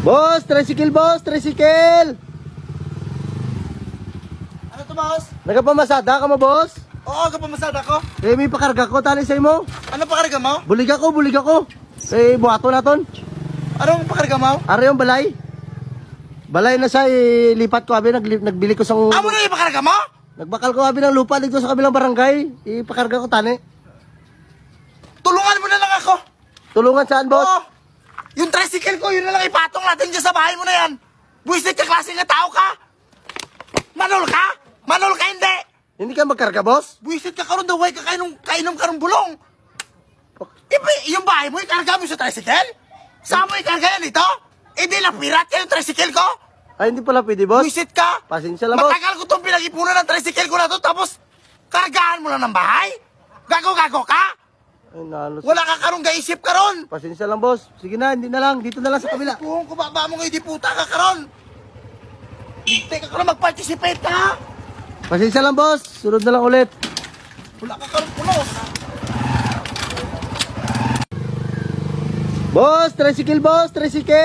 Boss, tricycle. Ano to, boss? Nagapamasada ka mo, boss? Oo, kapamasada ko. Eh, may pakarga ko, tali sa mo. Ano pakarga mo? Bulig ako. Eh, buhato na ton. Anong pakarga mo? Ari yung balay. Balay na siya, lipat ko, abi, nagbili ko sa... Amo na yung pakarga mo? Nagbakal ko, abi, ng lupa dito sa kabilang barangay. Ipakarga ko, tani. Tulungan mo na lang ako. Tulungan saan, boss? Oo. Yung tricycle ko, yun na lang ipatong natin dyan sa bahay mo na yan. Buisit ka, klase nga tao ka. Manol ka? Manol ka, hindi. Hindi ka magkarga, boss? Buisit ka karon daw, way ka kainom ka ng bulong. Yung bahay mo, ikarga mo sa tricycle? Saan mo ikarga yan ito? Hindi na pirat yan yung tricycle ko. Ay, hindi pala pwede, boss. Buisit ka. Pasensya lang, boss. Matagal ko itong pinag-ipunan ng tricycle ko na to, tapos kargahan mo lang ng bahay? Gago-gago ka? Ay, nalo. Wala ka karong gaisip karon. Pasensya lang, boss. Sige na, hindi na lang. Dito na lang sa kabila. Kung kubaba mo ngayon, di puta ka karon. Hindi ka karon mag-participate ka. Pasensya lang, boss. Sunod na lang ulit. Wala ka karon pulos. Boss, tricycle.